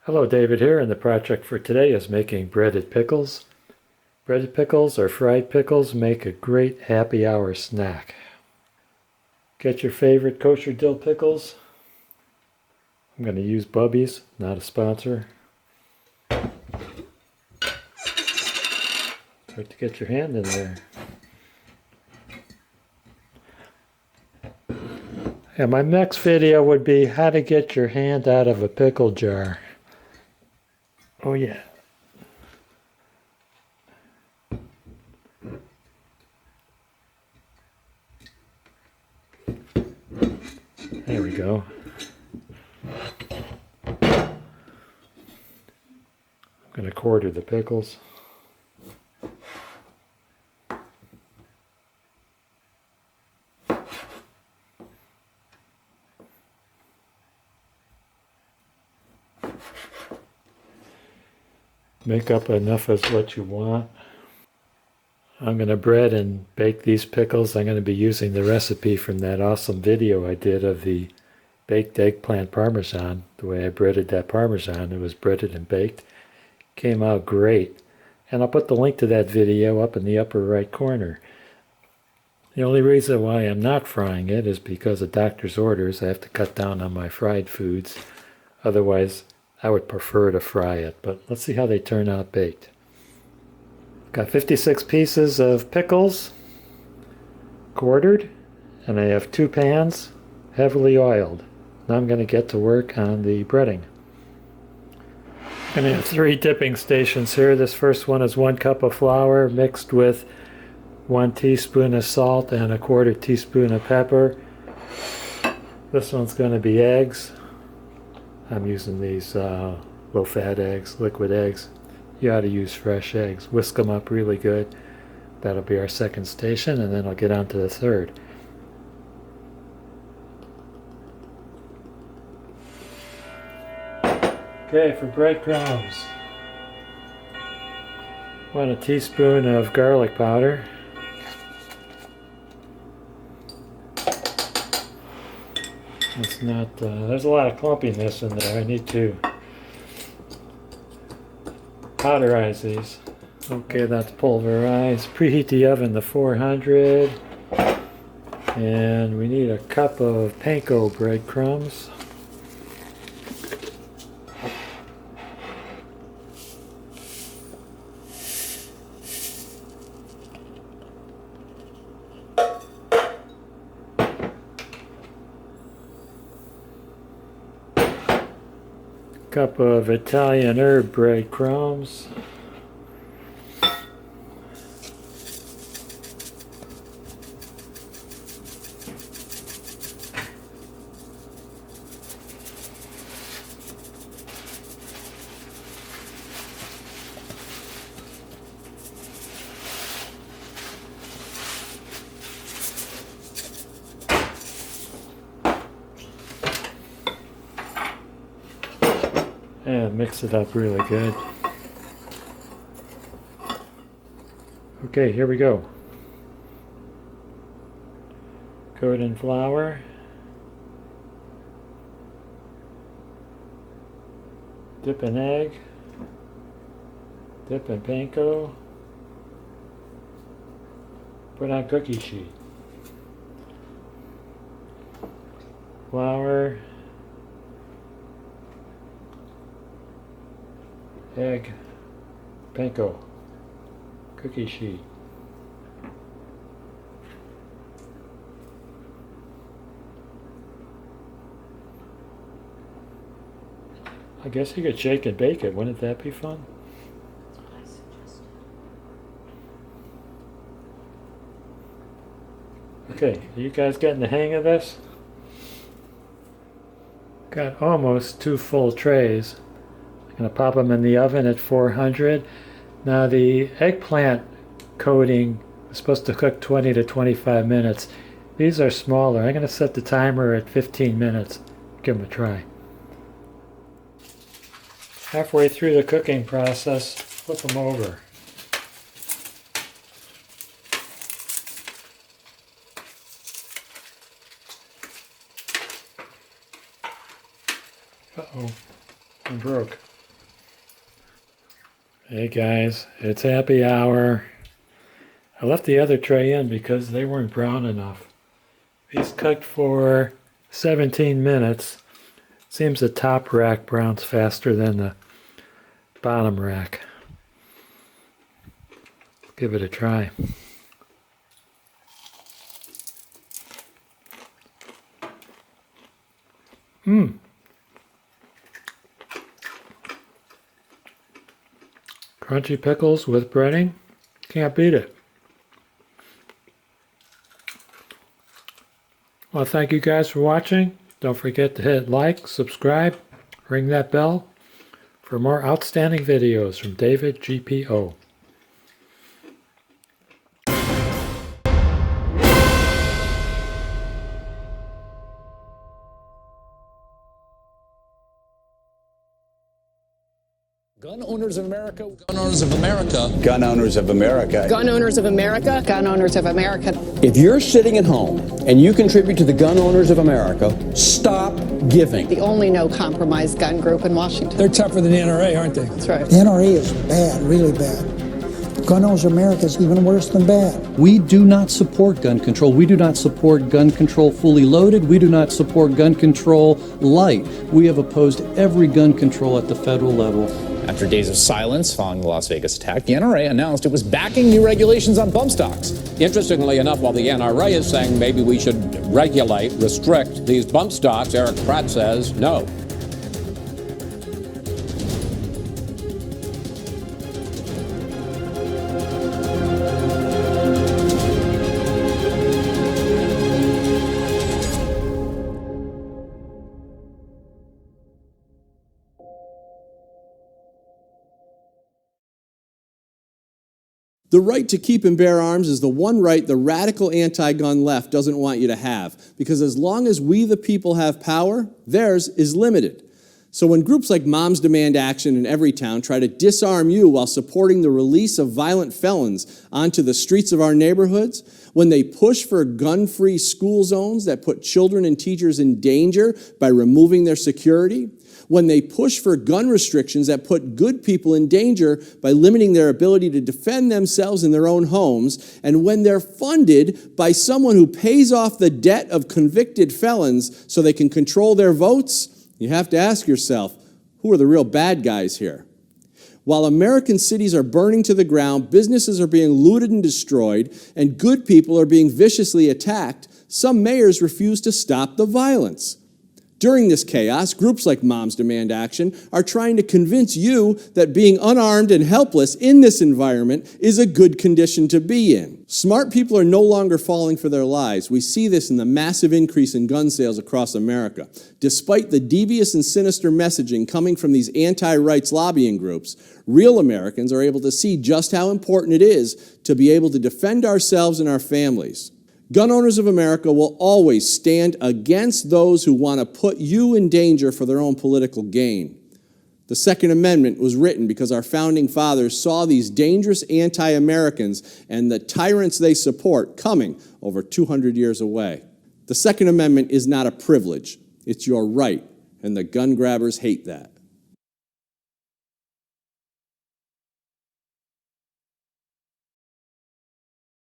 Hello, David here, and the project for today is making breaded pickles. Breaded pickles or fried pickles make a great happy hour snack. Get your favorite kosher dill pickles. I'm going to use Bubby's, not a sponsor. Hard to get your hand in there. And my next video would be how to get your hand out of a pickle jar. Oh yeah. There we go. I'm going to quarter the pickles. Make up enough as what you want. I'm going to bread and bake these pickles. I'm going to be using the recipe from that awesome video I did of the baked eggplant parmesan. The way I breaded that parmesan, it was breaded and baked. Came out great. And I'll put the link to that video up in the upper right corner. The only reason why I'm not frying it is because of doctor's orders. I have to cut down on my fried foods. Otherwise, I would prefer to fry it. But let's see how they turn out baked. Got 56 pieces of pickles, quartered, and I have 2 pans, heavily oiled. Now I'm going to get to work on the breading. I'm going to have 3 dipping stations here. This first one is 1 cup of flour mixed with 1 teaspoon of salt and 1/4 teaspoon of pepper. This one's going to be eggs. I'm using these low-fat eggs, liquid eggs. You ought to use fresh eggs. Whisk them up really good. That'll be our second station, and then I'll get on to the third. Okay, for breadcrumbs, 1 teaspoon of garlic powder. It's not, there's a lot of clumpiness in there. I need to powderize these. Okay, that's pulverized. Preheat the oven to 400. And we need a cup of Panko breadcrumbs. Cup of Italian herb breadcrumbs. And mix it up really good. Okay, here we go. Coat in flour. Dip in egg. Dip in panko. Put on cookie sheet. Flour. Egg, panko, cookie sheet. I guess you could shake and bake it. Wouldn't that be fun? That's what I suggested. Okay, are you guys getting the hang of this? Got almost 2 full trays. I'm going to pop them in the oven at 400. Now the eggplant coating is supposed to cook 20 to 25 minutes. These are smaller. I'm going to set the timer at 15 minutes. Give them a try. Halfway through the cooking process, flip them over. Uh-oh, I broke. Hey guys, it's happy hour. I left the other tray in because they weren't brown enough. These cooked for 17 minutes. Seems the top rack browns faster than the bottom rack. Give it a try. Crunchy pickles with breading. Can't beat it. Well, thank you guys for watching. Don't forget to hit like, subscribe, ring that bell for more outstanding videos from davidgpo. Gun owners of America. Gun owners of America. Gun owners of America. Gun owners of America. Gun owners of America. If you're sitting at home and you contribute to the Gun Owners of America, stop giving. The only no compromise gun group in Washington. They're tougher than the NRA, aren't they? That's right. The NRA is bad, really bad. Gun Owners of America is even worse than bad. We do not support gun control. We do not support gun control fully loaded. We do not support gun control light. We have opposed every gun control at the federal level. After days of silence following the Las Vegas attack, the NRA announced it was backing new regulations on bump stocks. Interestingly enough, while the NRA is saying maybe we should regulate, restrict these bump stocks, Eric Pratt says no. The right to keep and bear arms is the one right the radical anti-gun left doesn't want you to have, because as long as we the people have power, theirs is limited. So when groups like Moms Demand Action in Everytown try to disarm you while supporting the release of violent felons onto the streets of our neighborhoods, when they push for gun-free school zones that put children and teachers in danger by removing their security, when they push for gun restrictions that put good people in danger by limiting their ability to defend themselves in their own homes, and when they're funded by someone who pays off the debt of convicted felons so they can control their votes, you have to ask yourself, who are the real bad guys here? While American cities are burning to the ground, businesses are being looted and destroyed, and good people are being viciously attacked, some mayors refuse to stop the violence. During this chaos, groups like Moms Demand Action are trying to convince you that being unarmed and helpless in this environment is a good condition to be in. Smart people are no longer falling for their lies. We see this in the massive increase in gun sales across America. Despite the devious and sinister messaging coming from these anti-rights lobbying groups, real Americans are able to see just how important it is to be able to defend ourselves and our families. Gun Owners of America will always stand against those who want to put you in danger for their own political gain. The Second Amendment was written because our founding fathers saw these dangerous anti-Americans and the tyrants they support coming over 200 years away. The Second Amendment is not a privilege. It's your right, and the gun grabbers hate that.